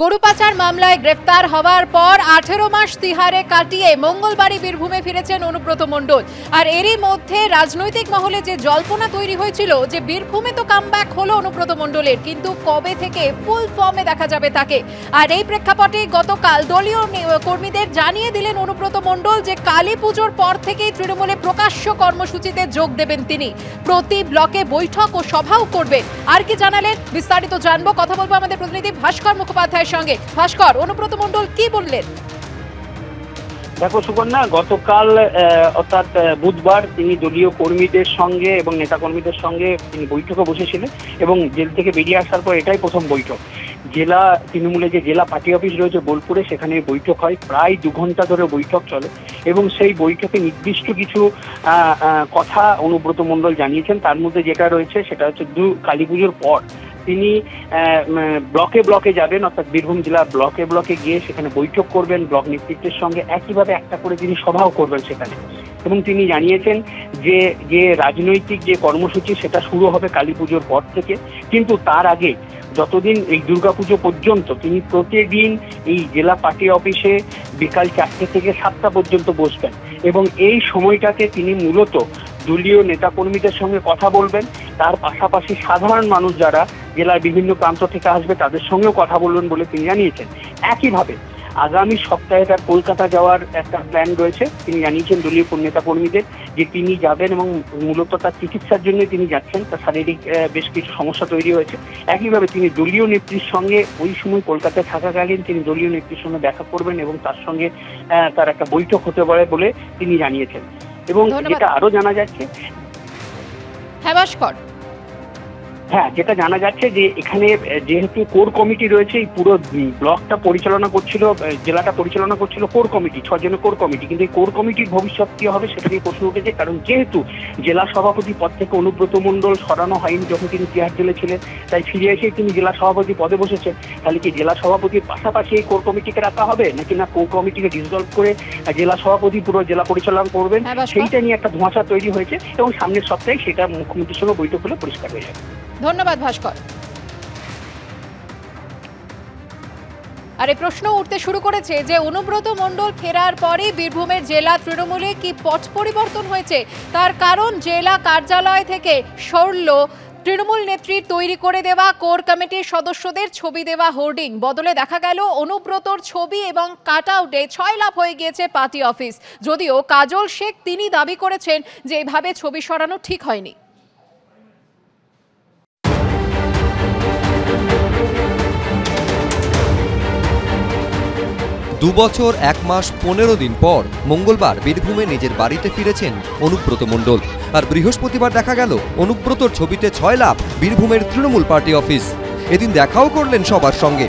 গরু পাচার মামলায় গ্রেফতার হওয়ার পর 18 মাস তিহারে কাটিয়ে মঙ্গলবারই বীরভূমে ফিরেছেন অনুব্রত মণ্ডল। আর এরই মধ্যে রাজনৈতিক মহলে যে জল্পনা তৈরি হয়েছিল যে বীরভূমে তো কামব্যাক হলো অনুব্রত মণ্ডলের, কিন্তু কবে থেকে ফুল ফর্মে দেখা যাবে তাকে। আর এই প্রেক্ষাপটে গতকাল দলীয় কর্মীদের জানিয়ে দিলেন অনুব্রত মণ্ডল যে কালী পুজোর পর থেকেই তৃণমূলে প্রকাশ্য কর্মসূচিতে যোগ দেবেন তিনি। প্রতি ব্লকে বৈঠক ও সভাও করবেন। আর কি জানালেন বিস্তারিত জানবো, কথা বলবো আমাদের প্রতিনিধি ভাস্কর মুখোপাধ্যায়ের সঙ্গে। ভাস্কর, অনুব্রত মণ্ডল কি বললেন? দেখো সুকন্যা, গতকাল অর্থাৎ বুধবার তিনি দলীয় কর্মীদের সঙ্গে এবং নেতা কর্মীদের সঙ্গে তিনি বৈঠকে বসেছিলেন এবং জেল থেকে বেরিয়ে আসার পর এটাই প্রথম বৈঠক। জেলা তৃণমূলে যে জেলা পার্টি অফিস রয়েছে বোলপুরে, সেখানে বৈঠক হয়, প্রায় 2 ঘন্টা ধরে বৈঠক চলে এবং সেই বৈঠকে নির্দিষ্ট কিছু কথা অনুব্রত মণ্ডল জানিয়েছেন। তার মধ্যে যেটা রয়েছে সেটা হচ্ছে কালী পুজোর পর তিনি ব্লকে ব্লকে যাবেন, অর্থাৎ বীরভূম জেলা ব্লকে ব্লকে গিয়ে সেখানে বৈঠক করবেন ব্লক নেতৃত্বের সঙ্গে, একইভাবে একটা করে তিনি সভাও করবেন সেখানে। এবং তিনি জানিয়েছেন যে রাজনৈতিক যে কর্মসূচি সেটা শুরু হবে কালী পুজোর পর থেকে, কিন্তু তার আগে যতদিন এই দুর্গাপুজো পর্যন্ত তিনি প্রতিদিন এই জেলা পার্টি অফিসে বিকাল 4টে থেকে 7টা পর্যন্ত বসবেন এবং এই সময়টাকে তিনি মূলত দলীয় নেতাকর্মীদের সঙ্গে কথা বলবেন। তার পাশাপাশি সাধারণ মানুষ যারা জেলার বিভিন্ন প্রান্ত থেকে আসবে তাদের সঙ্গেও কথা বলবেন বলে তিনি জানিয়েছেন। একইভাবে আগামী সপ্তাহে তার কলকাতা যাওয়ার একটা প্ল্যান রয়েছে। তিনি জানিয়েছেন দলীয় নেতাকর্মীদের যে তিনি যাবেন এবং মূলত তার চিকিৎসার জন্য তিনি যাচ্ছেন, তার শারীরিক বেশ কিছু সমস্যা তৈরি হয়েছে। একইভাবে তিনি দলীয় নেত্রীর সঙ্গে ওই সময় কলকাতায় থাকাকালীন তিনি দলীয় নেত্রীর সঙ্গে দেখা করবেন এবং তার সঙ্গে তার একটা বৈঠক হতে পারে বলে তিনি জানিয়েছেন। এবং যেটা আরো জানা যাচ্ছে, যেটা জানা যাচ্ছে যে এখানে যেহেতু কোর কমিটি রয়েছে, এই পুরো ব্লকটা পরিচালনা করছিল, জেলাটা পরিচালনা করছিল কোর কমিটি, 6 জনের কোর কমিটি। কিন্তু এই কোর কমিটির ভবিষ্যৎ কি হবে সেটা নিয়ে প্রশ্ন উঠেছে, কারণ যেহেতু জেলা সভাপতি পদ থেকে অনুব্রত মণ্ডল সরানো হয়নি যখন তিনি তিহার জেলে ছিলেন, তাই ফিরে এসে তিনি জেলা সভাপতি পদে বসেছেন। তাহলে কি জেলা সভাপতির পাশাপাশি এই কোর কমিটিকে রাখা হবে নাকি না কোর কমিটিকে ডিসলভ করে জেলা সভাপতি পুরো জেলা পরিচালনা করবেন, সেইটা নিয়ে একটা ধোঁয়াশা তৈরি হয়েছে এবং সামনের সপ্তাহে সেটা মুখ্যমন্ত্রীর সঙ্গে বৈঠক হলে পরিষ্কার হয়ে যাবে। ধন্যবাদ ভাস্কর। আরে প্রশ্ন উঠতে শুরু করেছে যে অনুব্রত মণ্ডল ফেরার পরে বীরভূমের জেলা তৃণমূলে কি পট পরিবর্তন হয়েছে। তার কারণ জেলা কার্যালয় থেকে সরল তৃণমূল নেত্রীর তৈরি করে দেওয়া কোর কমিটির সদস্যদের ছবি দেওয়া হোর্ডিং, বদলে দেখা গেল অনুব্রতর ছবি এবং কাট আউটে 6 লাভ হয়ে গিয়েছে পার্টি অফিস। যদিও কাজল শেখ তিনি দাবি করেছেন যে এভাবে ছবি সরানো ঠিক হয়নি। 2 বছর 1 মাস 15 দিন পর মঙ্গলবার বীরভূমে নিজের বাড়িতে ফিরেছেন অনুব্রত মণ্ডল। আর বৃহস্পতিবার দেখা গেল অনুব্রতর ছবিতে 6 লাভ বীরভূমের তৃণমূল পার্টি অফিস। এদিন দেখাও করলেন সবার সঙ্গে।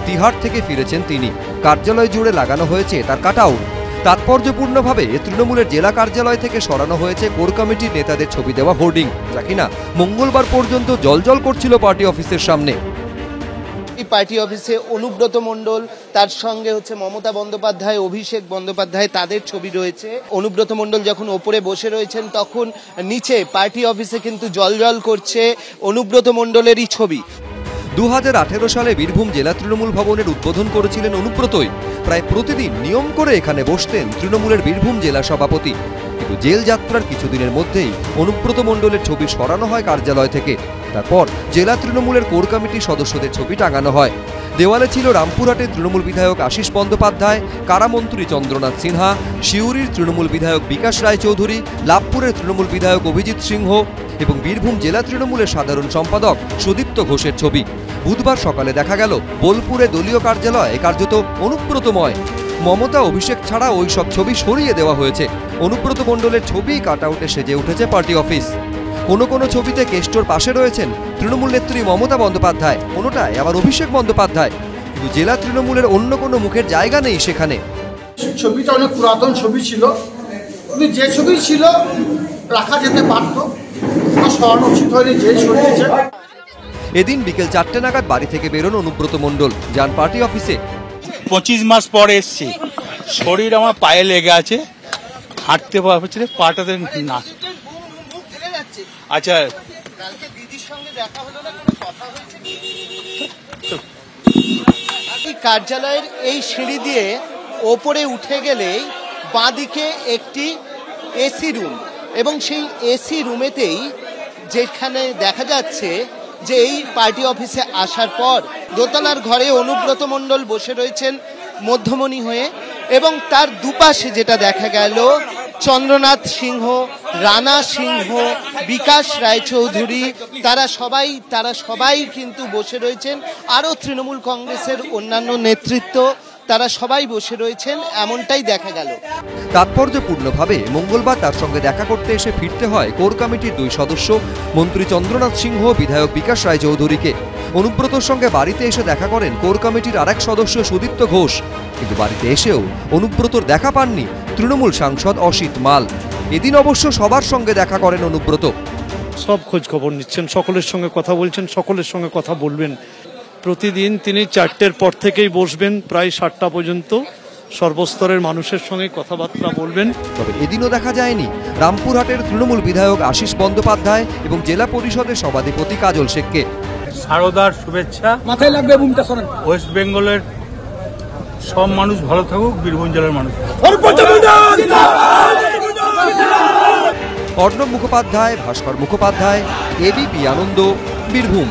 তিহার থেকে ফিরেছেন তিনি, কার্যালয় জুড়ে লাগানো হয়েছে তার কাটআউট। তাৎপর্যপূর্ণভাবে তৃণমূলের জেলা কার্যালয় থেকে সরানো হয়েছে কোর কমিটির নেতাদের ছবি দেওয়া হোর্ডিং, যা কিনা মঙ্গলবার পর্যন্ত জলজল করছিল পার্টি অফিসের সামনে। পার্টি অফিসে অনুব্রত মণ্ডল, তার সঙ্গে হচ্ছে মমতা বন্দ্যোপাধ্যায়, অভিষেক বন্দ্যোপাধ্যায়, তাদের ছবি রয়েছে। অনুব্রত মণ্ডল যখন ওপরে বসে রয়েছেন তখন নিচে পার্টি অফিসে কিন্তু জলজল করছে অনুব্রত মণ্ডলেরই ছবি। 2018 সালে বীরভূম জেলা তৃণমূল ভবনের উদ্বোধন করেছিলেন অনুব্রতই। প্রায় প্রতিদিন নিয়ম করে এখানে বসতেন তৃণমূলের বীরভূম জেলা সভাপতি। কিন্তু জেল যাত্রার কিছুদিনের মধ্যেই অনুব্রত মণ্ডলের ছবি সরানো হয় কার্যালয় থেকে। তারপর জেলা তৃণমূলের কোর কমিটির সদস্যদের ছবি টাঙানো হয়। দেওয়ালে ছিল রামপুরহাটের তৃণমূল বিধায়ক আশিস বন্দ্যোপাধ্যায়, কারামন্ত্রী চন্দ্রনাথ সিনহা, শিউরির তৃণমূল বিধায়ক বিকাশ রায়চৌধুরী, লাভপুরের তৃণমূল বিধায়ক অভিজিৎ সিংহ এবং বীরভূম জেলা তৃণমূলের সাধারণ সম্পাদক সুদীপ্ত ঘোষের ছবি। বুধবার সকালে দেখা গেল বোলপুরে দলীয় কার্যালয় কার্যত অনুব্রতময়। মমতা, অভিষেক ছাড়া ওই সব ছবি সরিয়ে দেওয়া হয়েছে। অনুব্রত মণ্ডলের ছবি কাটআউটে সেজে উঠেছে পার্টি অফিস। কোনো ছবিতে কেষ্টর পাশে রয়েছেন তৃণমূল নেত্রী মমতা বন্দ্যোপাধ্যায়, কোনোটায় আবার অভিষেক বন্দ্যোপাধ্যায়। কিন্তু জেলা তৃণমূলের অন্য কোনো মুখের জায়গা নেই সেখানে। ছবিটা অনেক পুরাতন ছবি ছিল, কিন্তু যে ছবি ছিল রাখা যেতে পারত, সরানো উচিত হয়নি, যে সরিয়েছে। এদিন বিকেল 4টে নাগাদ বাড়ি থেকে বেরোন অনুব্রত মণ্ডল, যান পার্টি অফিসে। 25 মাস পর এসছি, শরীর আমার পায়ে লেগে আছে, হাঁটতে পারছি পাটাতে না। আচ্ছা, কালকে দিদির সঙ্গে দেখা হলো না, কোনো কথা হয়েছে? কার্যালয়ের এই সিঁড়ি দিয়ে ওপরে উঠে গেলেই বাঁদিকে একটি এসি রুম, এবং সেই এসি রুমেতেই যেখানে দেখা যাচ্ছে যে এই পার্টি অফিসে আসার পর দোতলার ঘরে অনুব্রত মণ্ডল বসে রয়েছেন মধ্যমণি হয়ে, এবং তার দুপাশে যেটা দেখা গেল চন্দ্রনাথ সিংহ, রানা সিংহ, বিকাশ রায়চৌধুরী, তারা সবাই কিন্তু বসে রয়েছেন। আরও তৃণমূল কংগ্রেসের অন্যান্য নেতৃত্ব তারা সবাই বসে রয়েছেন, এমনটাই দেখা গেল। তাৎপর্যপূর্ণভাবে মঙ্গলবার তার সঙ্গে দেখা করতে এসে ফিরতে হয় কোর কমিটির 2 সদস্য মন্ত্রী চন্দ্রনাথ সিংহ, বিধায়ক বিকাশ রায়চৌধুরীকে। অনুব্রতর সঙ্গে বাড়িতে এসে দেখা করেন কোর কমিটির আরেক সদস্য সুদীপ্ত ঘোষ, কিন্তু বাড়িতে এসেও অনুব্রতর দেখা পাননি তৃণমূল সাংসদ অসিত মাল। এদিন অবশ্য সবার সঙ্গে দেখা করেন অনুব্রত। সব খোঁজ খবর নিচ্ছেন, সকলের সঙ্গে কথা বলছেন, সকলের সঙ্গে কথা বলবেন। প্রতিদিন তিনি 4টের পর থেকেই বসবেন প্রায় 7টা পর্যন্ত, সর্বস্তরের মানুষের সঙ্গে কথাবার্তা বলবেন। তবে এদিনও দেখা যায়নি রামপুরহাটের তৃণমূল বিধায়ক আশিস বন্দ্যোপাধ্যায় এবং জেলা পরিষদের সভাধিপতি কাজল শেখকে। শারদার শুভেচ্ছা, মাথায় লাগবে বুমটা শোনেন। ওয়েস্ট বেঙ্গলের সব মানুষ ভালো থাকুক, বীরভূম জেলার মানুষ। অর্ণব মুখোপাধ্যায়, ভাস্কর মুখোপাধ্যায়, এবিপি আনন্দ, বীরভূম।